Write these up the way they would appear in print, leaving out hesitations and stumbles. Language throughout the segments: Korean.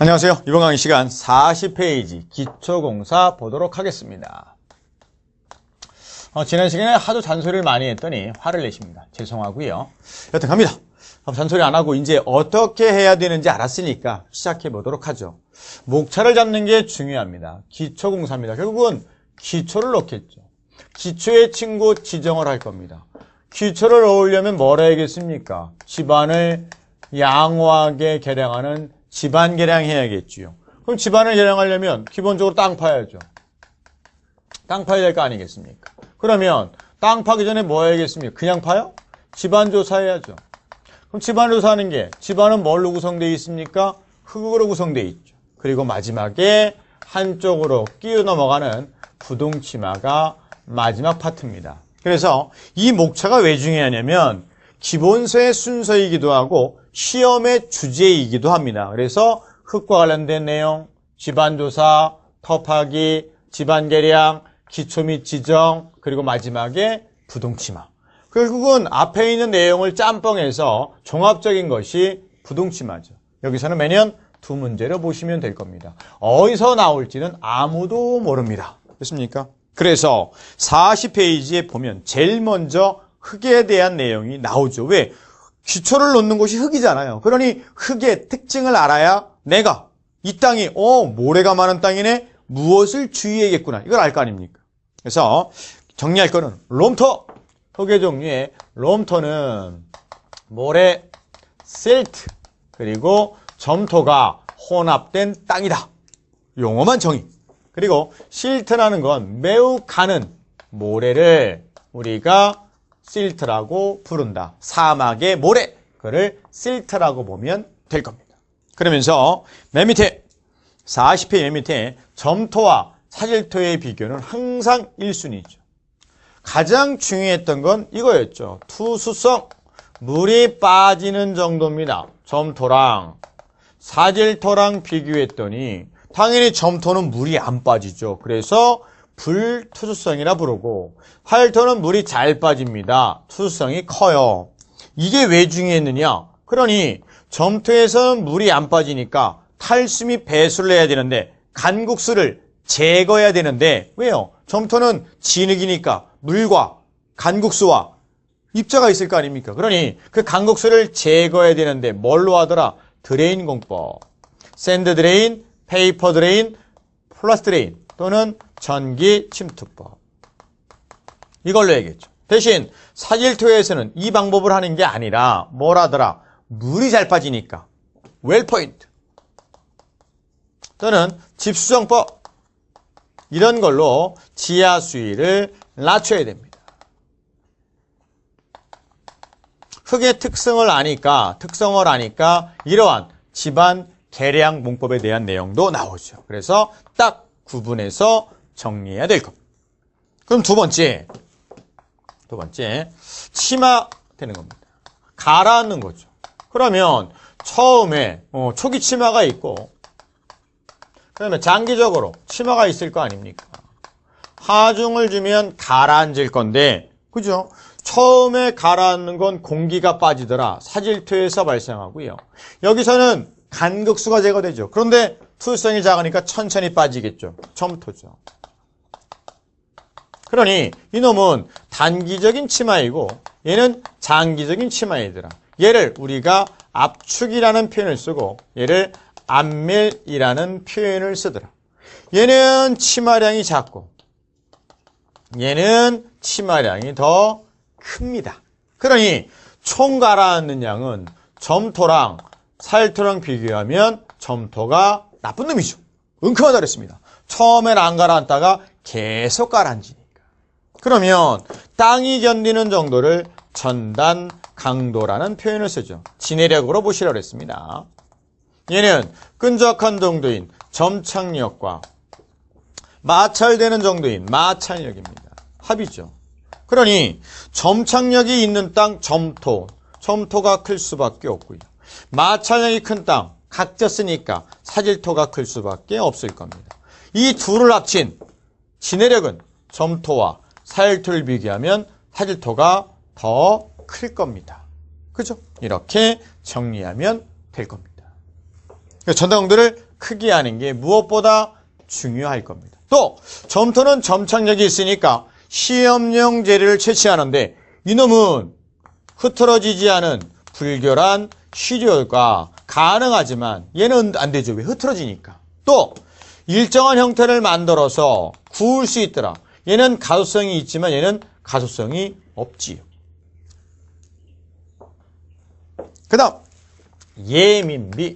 안녕하세요. 이번 강의 시간 40페이지 기초공사 보도록 하겠습니다. 지난 시간에 하도 잔소리를 많이 했더니 화를 내십니다. 죄송하고요. 여튼 갑니다. 잔소리 안 하고 이제 어떻게 해야 되는지 알았으니까 시작해 보도록 하죠. 목차를 잡는 게 중요합니다. 기초공사입니다. 결국은 기초를 넣겠죠. 기초의 친구 지정을 할 겁니다. 기초를 넣으려면 뭘 해야겠습니까? 집안을 양호하게 계량하는 집안 계량해야겠지요. 그럼 집안을 계량하려면 기본적으로 땅 파야죠. 땅 파야 될 거 아니겠습니까? 그러면 땅 파기 전에 뭐 해야겠습니까? 그냥 파요? 집안 조사해야죠. 그럼 집안 조사하는 게 집안은 뭘로 구성되어 있습니까? 흙으로 구성되어 있죠. 그리고 마지막에 한쪽으로 끼어 넘어가는 부동치마가 마지막 파트입니다. 그래서 이 목차가 왜 중요하냐면 기본서의 순서이기도 하고 시험의 주제이기도 합니다. 그래서 흙과 관련된 내용, 집안조사, 터파기, 집안계량, 기초 및 지정, 그리고 마지막에 부동치마. 결국은 앞에 있는 내용을 짬뽕해서 종합적인 것이 부동치마죠. 여기서는 매년 두 문제를 보시면 될 겁니다. 어디서 나올지는 아무도 모릅니다. 됐습니까? 그래서 40페이지에 보면 제일 먼저 흙에 대한 내용이 나오죠. 왜? 기초를 놓는 곳이 흙이잖아요. 그러니 흙의 특징을 알아야 내가 이 땅이 모래가 많은 땅이네. 무엇을 주의해야겠구나. 이걸 알 거 아닙니까? 그래서 정리할 거는 롬터. 흙의 종류에 롬터는 모래, 실트, 그리고 점토가 혼합된 땅이다. 용어만 정의. 그리고 실트라는 건 매우 가는 모래를 우리가 실트라고 부른다. 사막의 모래. 그걸 실트라고 보면 될 겁니다. 그러면서 맨 밑에 40페이지 맨 밑에 점토와 사질토의 비교는 항상 1순위죠. 가장 중요했던 건 이거였죠. 투수성. 물이 빠지는 정도입니다. 점토랑 사질토랑 비교했더니 당연히 점토는 물이 안 빠지죠. 그래서 불투수성이라 부르고 활토는 물이 잘 빠집니다. 투수성이 커요. 이게 왜 중요했느냐? 그러니 점토에서는 물이 안 빠지니까 탈수 및 배수를 해야 되는데 간국수를 제거해야 되는데 왜요? 점토는 진흙이니까 물과 간국수와 입자가 있을 거 아닙니까? 그러니 그 간국수를 제거해야 되는데 뭘로 하더라? 드레인 공법. 샌드 드레인, 페이퍼 드레인, 플러스 드레인 또는 전기 침투법. 이걸로 해야겠죠. 대신 사질토에서는 이 방법을 하는 게 아니라 뭘 하더라? 물이 잘 빠지니까 웰 포인트 또는 집수정법 이런 걸로 지하 수위를 낮춰야 됩니다. 흙의 특성을 아니까 이러한 집안 계량 문법에 대한 내용도 나오죠. 그래서 딱 구분해서 정리해야 될 겁니다. 그럼 두 번째 치마 되는 겁니다. 가라앉는 거죠. 그러면 처음에 초기 치마가 있고 그다음에 장기적으로 치마가 있을 거 아닙니까? 하중을 주면 가라앉을 건데 그죠? 처음에 가라앉는 건 공기가 빠지더라. 사질토에서 발생하고요. 여기서는 간극수가 제거되죠. 그런데 투수성이 작으니까 천천히 빠지겠죠. 점토죠. 그러니 이놈은 단기적인 치마이고 얘는 장기적인 치마이더라. 얘를 우리가 압축이라는 표현을 쓰고 얘를 암밀이라는 표현을 쓰더라. 얘는 치마량이 작고 얘는 치마량이 더 큽니다. 그러니 총 가라앉는 양은 점토랑 살토랑 비교하면 점토가 나쁜 놈이죠. 은큼하다 그랬습니다. 처음엔 안 가라앉다가 계속 가라앉으니까. 그러면 땅이 견디는 정도를 전단 강도라는 표현을 쓰죠. 지내력으로 보시라고 했습니다. 얘는 끈적한 정도인 점착력과 마찰되는 정도인 마찰력입니다. 합이죠. 그러니 점착력이 있는 땅 점토가 클 수밖에 없고요. 마찰력이 큰 땅 각졌으니까 사질토가 클 수밖에 없을 겁니다. 이 둘을 합친 지내력은 점토와 사질토를 비교하면 사질토가 더 클 겁니다. 그죠? 이렇게 정리하면 될 겁니다. 전단공들을 크게 하는 게 무엇보다 중요할 겁니다. 또 점토는 점착력이 있으니까 시험용 재료를 채취하는데 이놈은 흐트러지지 않은 불결한 시료가 가능하지만 얘는 안 되죠. 왜? 흐트러지니까. 또 일정한 형태를 만들어서 구울 수 있더라. 얘는 가소성이 있지만 얘는 가소성이 없지요. 그 다음 예민비.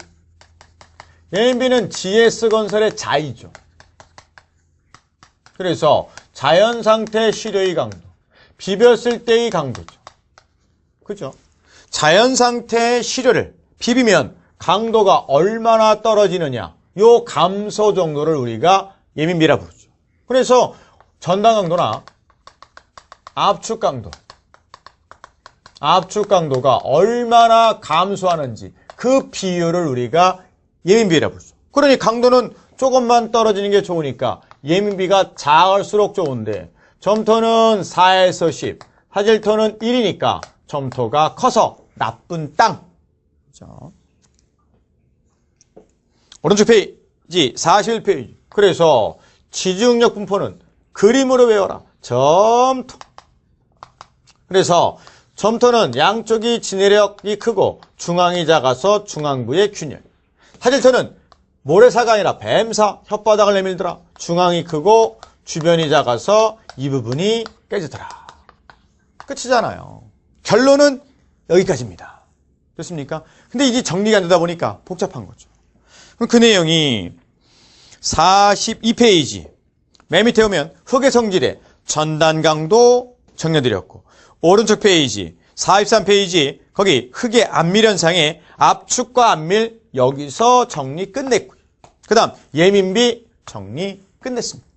예민비는 GS건설의 자이죠. 그래서 자연상태 시료의 강도, 비볐을 때의 강도죠. 그죠? 자연상태의 시료를 비비면 강도가 얼마나 떨어지느냐, 요 감소 정도를 우리가 예민비라 부르죠. 그래서 전단 강도나 압축 강도가 얼마나 감소하는지 그 비율을 우리가 예민비라 부르죠. 그러니 강도는 조금만 떨어지는 게 좋으니까 예민비가 작을수록 좋은데 점토는 4에서 10, 사질토는 1이니까 점토가 커서 나쁜 땅. 그렇죠? 오른쪽 페이지 41페이지. 그래서 지중력 분포는 그림으로 외워라. 점토. 그래서 점토는 양쪽이 지내력이 크고 중앙이 작아서 중앙부의 균열. 사질토는 모래사가 아니라 뱀사, 혓바닥을 내밀더라. 중앙이 크고 주변이 작아서 이 부분이 깨지더라. 끝이잖아요. 결론은 여기까지입니다. 됐습니까? 근데 이게 정리가 안 되다 보니까 복잡한 거죠. 그럼 그 내용이 42페이지 맨 밑에 오면 흙의 성질에 전단 강도 정리드렸고, 오른쪽 페이지 43페이지 거기 흙의 안밀 현상에 압축과 안밀 여기서 정리 끝냈고요. 그 다음 예민비 정리 끝냈습니다.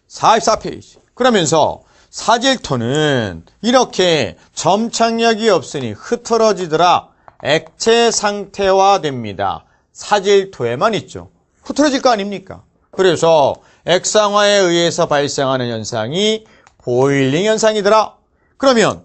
44페이지. 그러면서 사질토는 이렇게 점착력이 없으니 흐트러지더라. 액체 상태화됩니다. 사질토에만 있죠. 흐트러질 거 아닙니까? 그래서 액상화에 의해서 발생하는 현상이 보일링 현상이더라. 그러면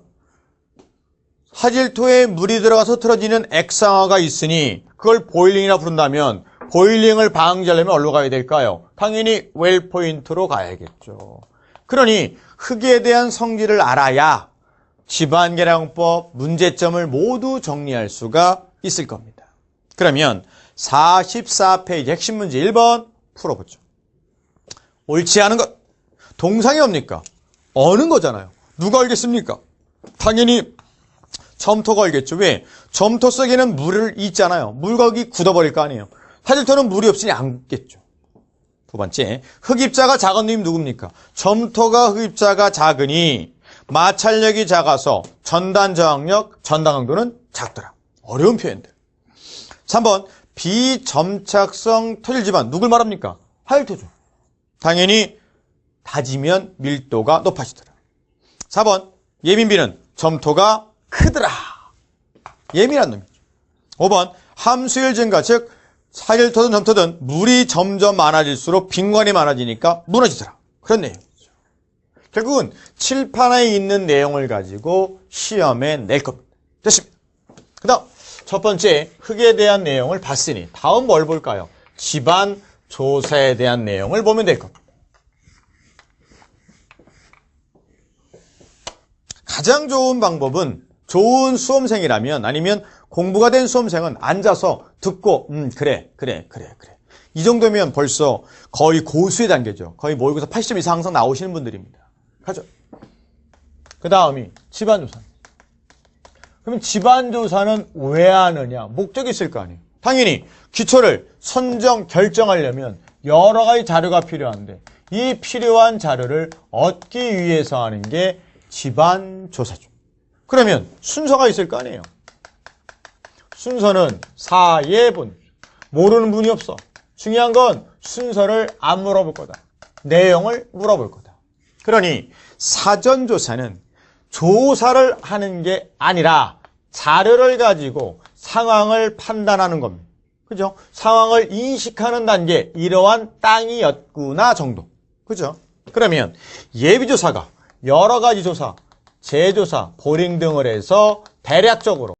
사질토에 물이 들어가서 흐트러지는 액상화가 있으니 그걸 보일링이라 부른다면 보일링을 방지하려면 어디로 가야 될까요? 당연히 웰포인트로 가야겠죠. 그러니 흙에 대한 성질을 알아야 집안계량법 문제점을 모두 정리할 수가 있을 겁니다. 그러면 44페이지 핵심 문제 1번 풀어보죠. 옳지 않은 것. 동상이 뭡니까? 어는 거잖아요. 누가 알겠습니까? 당연히 점토가 알겠죠. 왜? 점토 속에는 물을 있잖아요. 물거기 굳어버릴 거 아니에요. 사질토는 물이 없으니 안 굳겠죠. 두 번째, 흑입자가 작은 놈이 누굽니까? 점토가 흑입자가 작으니 마찰력이 작아서 전단 저항력, 전단 강도는 작더라. 어려운 표현들. 3번, 비점착성 토질 지반. 누굴 말합니까? 하일토죠. 당연히 다지면 밀도가 높아지더라. 4번, 예민비는 점토가 크더라. 예민한 놈이죠. 5번, 함수율 증가, 즉 사질토든 점토든 물이 점점 많아질수록 빈관이 많아지니까 무너지더라. 그런 내용이죠. 결국은 칠판에 있는 내용을 가지고 시험에 낼 겁니다. 됐습니다. 그 다음 첫 번째 흙에 대한 내용을 봤으니 다음 뭘 볼까요? 집안 조사에 대한 내용을 보면 될 겁니다. 가장 좋은 방법은 좋은 수험생이라면 아니면 공부가 된 수험생은 앉아서 듣고 그래. 이 정도면 벌써 거의 고수의 단계죠. 거의 모의고사 80점 이상 항상 나오시는 분들입니다. 가죠. 그 다음이 집안조사. 그러면 집안조사는 왜 하느냐? 목적이 있을 거 아니에요. 당연히 기초를 선정, 결정하려면 여러 가지 자료가 필요한데 이 필요한 자료를 얻기 위해서 하는 게 집안조사죠. 그러면 순서가 있을 거 아니에요. 순서는 4예분. 모르는 분이 없어. 중요한 건 순서를 안 물어볼 거다. 내용을 물어볼 거다. 그러니 사전조사는 조사를 하는 게 아니라 자료를 가지고 상황을 판단하는 겁니다. 그죠? 상황을 인식하는 단계, 이러한 땅이었구나 정도. 그죠? 그러면 예비조사가 여러 가지 조사, 재조사, 보링 등을 해서 대략적으로